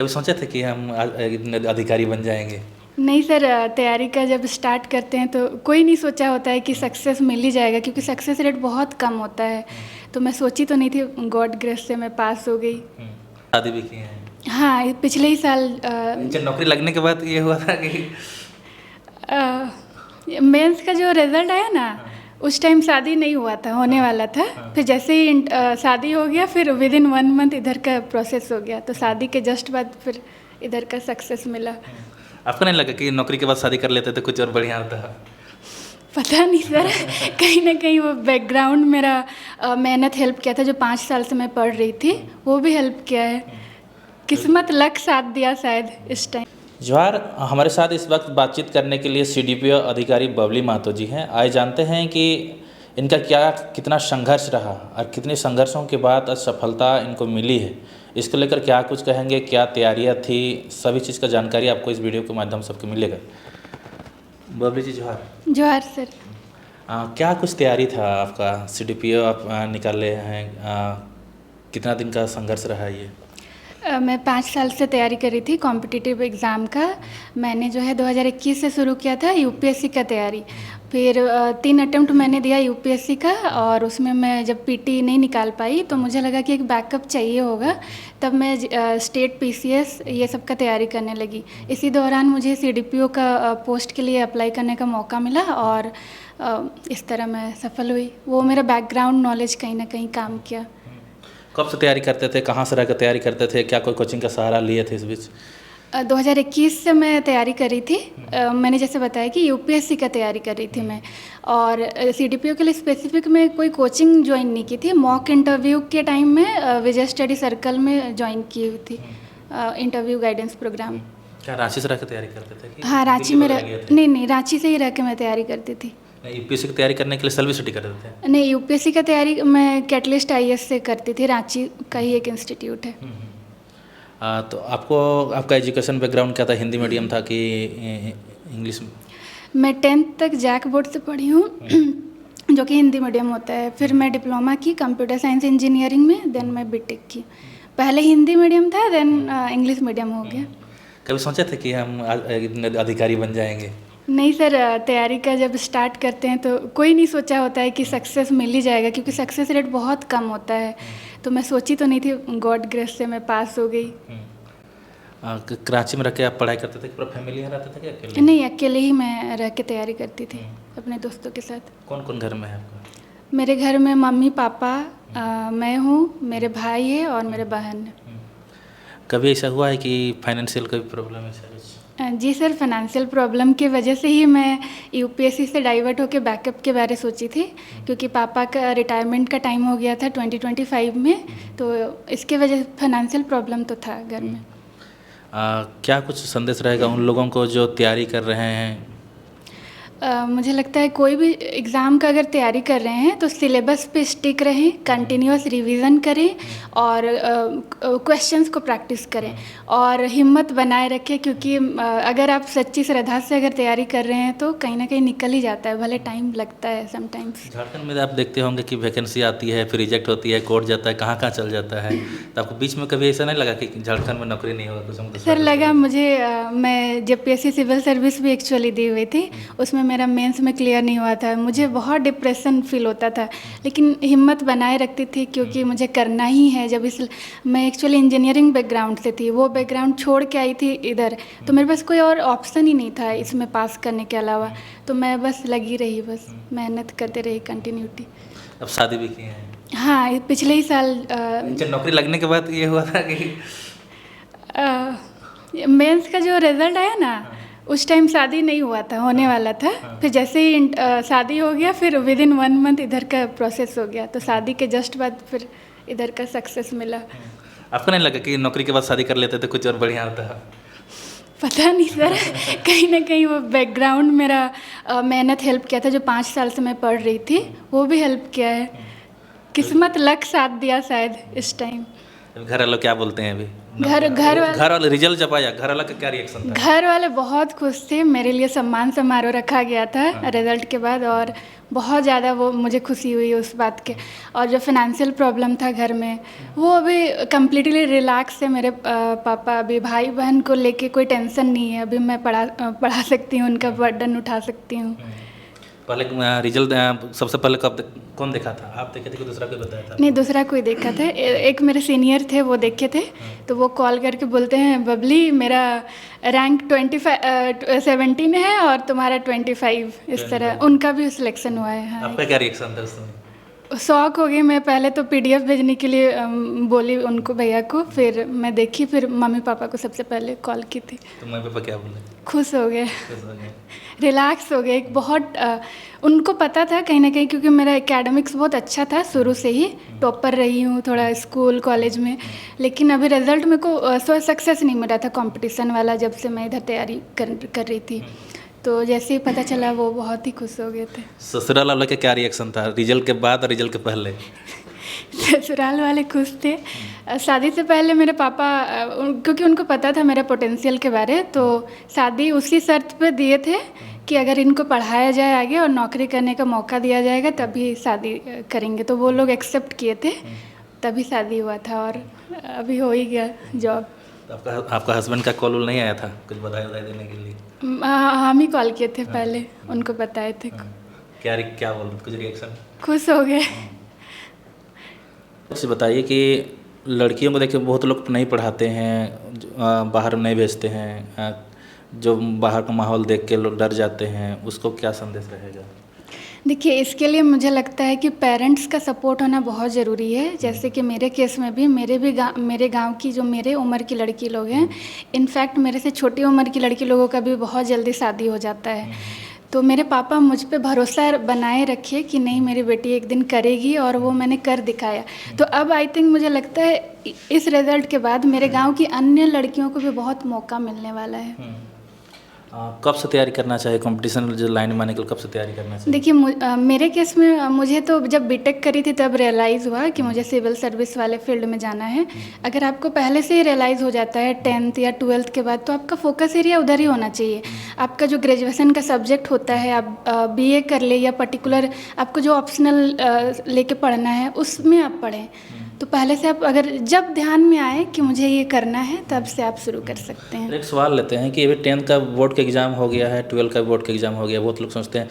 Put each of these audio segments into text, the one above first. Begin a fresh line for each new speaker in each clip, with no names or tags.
कभी सोचे थे कि हम अधिकारी बन जाएंगे?
नहीं सर, तैयारी का जब स्टार्ट करते हैं तो कोई नहीं सोचा होता है कि सक्सेस मिल ही जाएगा, क्योंकि सक्सेस रेट बहुत कम होता है। तो मैं सोची तो नहीं थी, गॉड ग्रेस से मैं पास हो गई।
शादी भी किए हैं?
हाँ, ये पिछले ही साल
अच्छा, नौकरी लगने के बाद ये हुआ था कि?
मेंस का जो रिजल्ट आया ना, उस टाइम शादी नहीं हुआ था, होने वाला था। फिर जैसे ही शादी हो गया, फिर विद इन 1 मंथ इधर का प्रोसेस हो गया, तो शादी के जस्ट बाद फिर इधर का सक्सेस मिला।
आपको नहीं लगा कि नौकरी के बाद शादी कर लेते तो कुछ और बढ़िया होता?
पता नहीं सर, कहीं ना कहीं वो बैकग्राउंड मेरा मेहनत हेल्प किया था। जो 5 साल से मैं पढ़ रही थी वो भी हेल्प किया है। किस्मत लक साथ दिया शायद इस टाइम।
जवाहर, हमारे साथ इस वक्त बातचीत करने के लिए सीडीपीओ अधिकारी बबली महतो जी हैं। आइए जानते हैं कि इनका कितना संघर्ष रहा और कितने संघर्षों के बाद सफलता इनको मिली है। इसको लेकर क्या कुछ कहेंगे, क्या तैयारियां थी, सभी चीज़ का जानकारी आपको इस वीडियो के माध्यम से सबको मिलेगा। बबली जी जवाहर।
जोहार सर।
क्या कुछ तैयारी था आपका? सीडीपीओ आप निकाले हैं, कितना दिन का संघर्ष रहा ये?
मैं 5 साल से तैयारी कर रही थी कॉम्पिटिटिव एग्ज़ाम का। मैंने जो है 2021 से शुरू किया था यूपीएससी का तैयारी। फिर 3 अटेम्प्ट मैंने दिया यूपीएससी का, और उसमें मैं जब पीटी नहीं निकाल पाई तो मुझे लगा कि एक बैकअप चाहिए होगा। तब मैं स्टेट पीसीएस ये सब का तैयारी करने लगी। इसी दौरान मुझे सीडीपीओ का पोस्ट के लिए अप्लाई करने का मौका मिला, और इस तरह मैं सफल हुई। वो मेरा बैकग्राउंड नॉलेज कहीं ना कहीं काम किया।
कब से तैयारी करते थे, कहाँ से रहकर तैयारी करते थे, क्या कोई कोचिंग का सहारा लिए थे इस बीच?
2021 से मैं तैयारी कर रही थी। मैंने जैसे बताया कि यूपीएससी का तैयारी कर रही थी मैं, और सीडीपीओ के लिए स्पेसिफिक में कोई कोचिंग ज्वाइन नहीं की थी। मॉक इंटरव्यू के टाइम में विजय स्टडी सर्कल में ज्वाइन की हुई थी इंटरव्यू गाइडेंस प्रोग्राम।
क्या रांची से रहकर तैयारी करते थे कि
हाँ, रांची में नहीं, रांची से ही रह के मैं तैयारी करती थी।
यूपीएससी की तैयारी करने के लिए सेल्फ स्टडी करते थे?
नहीं, यूपीएससी का तैयारी मैं कैटलिस्ट आईएएस से करती थी। रांची का ही एक इंस्टीट्यूट है।
तो आपका एजुकेशन बैकग्राउंड क्या था? हिंदी मीडियम था कि इंग्लिश?
मैं 10th तक जैक बोर्ड से पढ़ी हूँ जो कि हिंदी मीडियम होता है। फिर मैं डिप्लोमा की कंप्यूटर साइंस इंजीनियरिंग में, देन मैं बीटेक की। पहले हिंदी मीडियम था, देन इंग्लिश मीडियम हो गया।
कभी सोचे थे कि हम अधिकारी बन जाएंगे?
नहीं सर, तैयारी का जब स्टार्ट करते हैं तो कोई नहीं सोचा होता है कि सक्सेस मिल ही जाएगा, क्योंकि सक्सेस रेट बहुत कम होता है। तो मैं सोची तो नहीं थी, गॉड ग्रेस से मैं पास हो गई।
कराची में रह के आप पढ़ाई करते थे, पूरा फैमिली यहाँ रहते थे कि अकेले?
नहीं, अकेले ही मैं रह के तैयारी करती थी अपने दोस्तों के साथ।
कौन कौन घर में है आपका?
मेरे घर में मम्मी पापा, मैं हूँ, मेरे भाई है और मेरे बहन है।
कभी ऐसा हुआ है कि फाइनेंशियल कोई प्रॉब्लम है?
जी सर, फाइनेंशियल प्रॉब्लम की वजह से ही मैं यूपीएससी से डाइवर्ट होकर बैकअप के बारे सोची थी, क्योंकि पापा का रिटायरमेंट का टाइम हो गया था 2025 में। तो इसके वजह फाइनेंशियल प्रॉब्लम तो था घर में।
क्या कुछ संदेश रहेगा उन लोगों को जो तैयारी कर रहे हैं?
मुझे लगता है कोई भी एग्ज़ाम का अगर तैयारी कर रहे हैं तो सिलेबस पे स्टिक रहें, कंटिन्यूअस रिवीजन करें, और क्वेश्चंस को प्रैक्टिस करें, और हिम्मत बनाए रखें, क्योंकि अगर आप सच्ची श्रद्धा से अगर तैयारी कर रहे हैं तो कहीं ना कहीं निकल ही जाता है, भले टाइम लगता है समटाइम्स।
झारखंड में आप देखते होंगे कि वैकेंसी आती है, फिर रिजेक्ट होती है, कोर्ट जाता है, कहाँ कहाँ चल जाता है। तो आपको बीच में कभी ऐसा नहीं लगा कि झारखंड में नौकरी नहीं होगा कुछ?
सर लगा मुझे, मैं जब पीएससी सिविल सर्विस भी एक्चुअली दी हुई थी, उसमें मेरा मेंस में क्लियर नहीं हुआ था। मुझे बहुत डिप्रेशन फील होता था, लेकिन हिम्मत बनाए रखती थी, क्योंकि मुझे करना ही है। जब मैं एक्चुअली इंजीनियरिंग बैकग्राउंड से थी, वो बैकग्राउंड छोड़ के आई थी इधर, तो मेरे पास कोई और ऑप्शन ही नहीं था इसमें पास करने के अलावा। तो मैं बस लगी रही, बस मेहनत करते रही, कंटिन्यूटी।
अब शादी भी की हैं?
हाँ, पिछले ही साल।
नौकरी लगने के बाद ये हुआ था कि?
मेंस का जो रिजल्ट आया ना, उस टाइम शादी नहीं हुआ था, होने वाला था। फिर जैसे ही शादी हो गया, फिर विद इन 1 मंथ इधर का प्रोसेस हो गया, तो शादी के जस्ट बाद फिर इधर का सक्सेस मिला।
आपको नहीं लगा कि नौकरी के बाद शादी कर लेते तो कुछ और बढ़िया होता?
पता नहीं सर, कहीं ना कहीं वो बैकग्राउंड मेरा मेहनत हेल्प किया था। जो 5 साल से मैं पढ़ रही थी वो भी हेल्प किया है। किस्मत लक साथ दिया शायद इस टाइम।
घर वालों क्या बोलते हैं अभी? घर वाले रिजल्ट जब आया, घर वाला का क्या रिएक्शन था?
घर वाले बहुत खुश थे, मेरे लिए सम्मान समारोह रखा गया था रिज़ल्ट के बाद, और बहुत ज़्यादा वो मुझे खुशी हुई उस बात के। और जो फाइनेंशियल प्रॉब्लम था घर में, वो अभी कम्प्लीटली रिलैक्स है। मेरे पापा अभी भाई बहन को लेके कोई टेंशन नहीं है, अभी मैं पढ़ा सकती हूँ, उनका बर्डन उठा सकती हूँ।
पहले रिजल्ट सबसे पहले कौन देखा था? आप देखे थे कि दूसरा कोई बताया था?
नहीं, दूसरा कोई देखा था। एक मेरे सीनियर थे, वो देखे थे, तो वो कॉल करके बोलते हैं, बबली मेरा रैंक 17 है और तुम्हारा 25, इस तरह उनका भी सिलेक्शन हुआ है। हाँ,
आपका क्या रिएक्शन था उस समय?
शौक हो गई मैं। पहले तो PDF भेजने के लिए बोली उनको, भैया को, फिर मैं देखी, फिर मम्मी पापा को सबसे पहले कॉल की थी।
तो मम्मी पापा क्या बोले?
खुश हो गए, रिलैक्स हो गए। एक बहुत उनको पता था कहीं ना कहीं, क्योंकि मेरा एकेडमिक्स बहुत अच्छा था शुरू से ही, टॉपर रही हूँ थोड़ा स्कूल कॉलेज में, लेकिन अभी रिजल्ट मेरे को सक्सेस नहीं मिला था कंपटीशन वाला, जब से मैं इधर तैयारी कर रही थी। तो जैसे ही पता चला, वो बहुत ही खुश हो गए थे।
ससुराल वाले का क्या रिएक्शन था रिजल्ट के बाद और रिजल्ट के पहले?
ससुराल वाले खुश थे। शादी से पहले मेरे पापा, क्योंकि उनको पता था मेरा पोटेंशियल के बारे, तो शादी उसी शर्त पे दिए थे कि अगर इनको पढ़ाया जाए आगे और नौकरी करने का मौका दिया जाएगा तभी शादी करेंगे। तो वो लोग एक्सेप्ट किए थे, तभी शादी हुआ था, और अभी हो ही गया जॉब।
आपका हस्बैंड का कॉल नहीं आया था कुछ बधाई देने के लिए?
हम ही कॉल किए थे पहले, उनको बताए थे।
क्या बोल कुछ रिएक्शन?
खुश हो गए।
कुछ बताइए कि लड़कियों को देखिए बहुत लोग नहीं पढ़ाते हैं, बाहर नहीं भेजते हैं, जो बाहर का माहौल देख के लोग डर जाते हैं, उसको क्या संदेश रहेगा?
देखिए, इसके लिए मुझे लगता है कि पेरेंट्स का सपोर्ट होना बहुत ज़रूरी है। जैसे कि मेरे केस में भी मेरे गांव की जो मेरे उम्र की लड़की लोग हैं, इनफैक्ट मेरे से छोटी उम्र की लड़की लोगों का भी बहुत जल्दी शादी हो जाता है। तो मेरे पापा मुझ पे भरोसा बनाए रखे कि नहीं, मेरी बेटी एक दिन करेगी, और वो मैंने कर दिखाया। तो अब आई थिंक मुझे लगता है इस रिज़ल्ट के बाद मेरे गांव की अन्य लड़कियों को भी बहुत मौका मिलने वाला है।
कब से तैयारी करना चाहिए कंपटीशन जो लाइन में आने के लिए? कब से तैयारी करना चाहिए?
देखिए, मेरे केस में मुझे तो जब बीटेक करी थी तब रियलाइज़ हुआ कि मुझे सिविल सर्विस वाले फील्ड में जाना है। अगर आपको पहले से ही रियलाइज़ हो जाता है 10th या 12th के बाद, तो आपका फोकस एरिया उधर ही होना चाहिए। आपका जो ग्रेजुएशन का सब्जेक्ट होता है, आप BA कर ले या पर्टिकुलर आपको जो ऑप्शनल लेके पढ़ना है, उसमें आप पढ़ें। तो पहले से आप, अगर जब ध्यान में आए कि मुझे ये करना है, तब से आप शुरू कर सकते हैं।
एक सवाल लेते हैं कि अभी 10th का बोर्ड का एग्ज़ाम हो गया है, 12th का बोर्ड का एग्ज़ाम हो गया। बहुत लोग सोचते हैं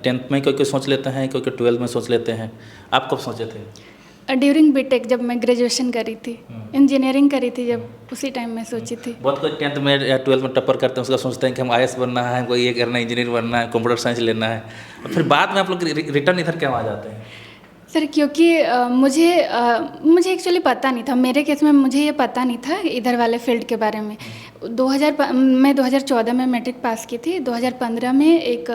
10th में कोई सोच लेते हैं, कोई 12th में सोच लेते हैं। आप कब सोचे थे?
ड्यूरिंग बीटेक, जब मैं ग्रेजुएशन करी थी, इंजीनियरिंग करी थी, जब उसी टाइम में सोची थी।
बहुत कोई 10th में या 12th में टप्पर करते हैं, उसका सोचते हैं कि हम IAS बनना है, हमको ये करना है, इंजीनियर बनना है, कंप्यूटर साइंस लेना है, और फिर बाद में आप लोग रिटर्न इधर क्यों आ जाते हैं?
सर, क्योंकि मुझे एक्चुअली पता नहीं था। मेरे केस में मुझे ये पता नहीं था इधर वाले फील्ड के बारे में। मैं 2014 में मैट्रिक पास की थी। 2015 में एक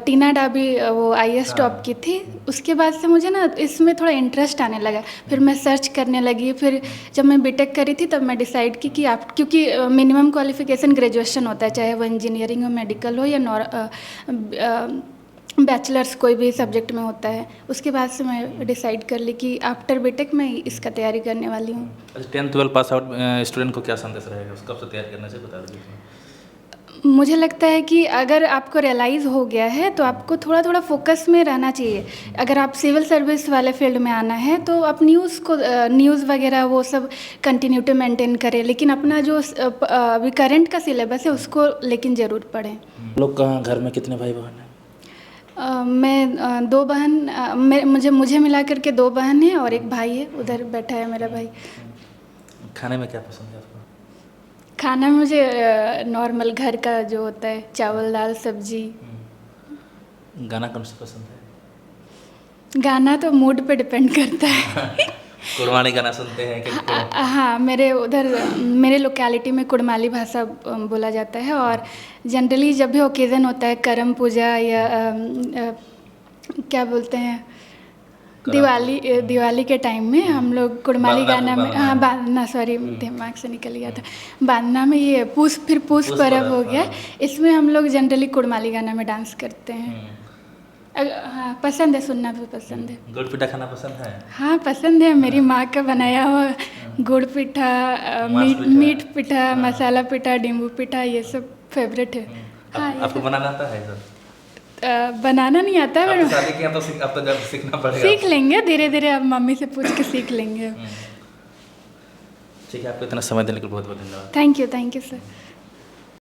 टीना डाबी वो IAS टॉप की थी। उसके बाद से मुझे ना इसमें थोड़ा इंटरेस्ट आने लगा। फिर मैं सर्च करने लगी। फिर जब मैं बीटेक करी थी तब मैं डिसाइड की कि आप, क्योंकि मिनिमम क्वालिफिकेशन ग्रेजुएशन होता है, चाहे वो इंजीनियरिंग हो, मेडिकल हो या बैचलर्स कोई भी सब्जेक्ट में होता है। उसके बाद से मैं डिसाइड कर ली कि आफ्टर बीटेक मैं इसका तैयारी करने वाली हूँ।
10th 12 पास आउट स्टूडेंट को क्या संदेश रहेगा, उसको कब से तैयारी करना चाहिए, बता दीजिए।
मुझे लगता है कि अगर आपको रियलाइज़ हो गया है तो आपको थोड़ा थोड़ा फोकस में रहना चाहिए। अगर आप सिविल सर्विस वाले फील्ड में आना है तो आप न्यूज़ वगैरह वो सब कंटिन्यूटी मेंटेन करें, लेकिन अपना जो अभी करंट का सिलेबस है उसको लेकिन ज़रूर पढ़ें।
लोग कहाँ, घर में कितने भाई बहन हैं?
मैं 2 बहन, मुझे मिला करके 2 बहन हैं और एक भाई है, उधर बैठा है मेरा भाई।
खाने में क्या पसंद है आपको?
खाना में मुझे नॉर्मल घर का जो होता है, चावल दाल सब्जी।
गाना कौन सा पसंद है?
गाना तो मूड पे डिपेंड करता है।
कुड़माली गाना सुनते हैं कि?
हाँ, मेरे लोकेलिटी में कुड़माली भाषा बोला जाता है, और जनरली जब भी ओकेज़न होता है, करम पूजा या क्या बोलते हैं, दिवाली के टाइम में हम लोग कुड़माली गाना में, हाँ बांधना, सॉरी दिमाग से निकल गया था, बांधना में ये पूस पर्व हो गया, इसमें हम लोग जनरली कुड़माली गाना में डांस करते हैं। हाँ पसंद है, सुनना भी पसंद है।
गुड़ पिठा खाना पसंद है?
हाँ पसंद है, मेरी माँ का बनाया हुआ गुड़ पिठा, मीठ पिठा, मसाला पिठा, नींबू पिठा, ये सब फेवरेट है। हाँ
आपको बनाना आता है सर?
बनाना नहीं आता है,
आप शादी किया तो अब तो जब सीखना पड़ेगा।
सीख लेंगे धीरे धीरे, अब मम्मी से पूछ के सीख लेंगे।
ठीक है, आपको इतना समय देने के लिए बहुत बहुत धन्यवाद।
Thank you sir.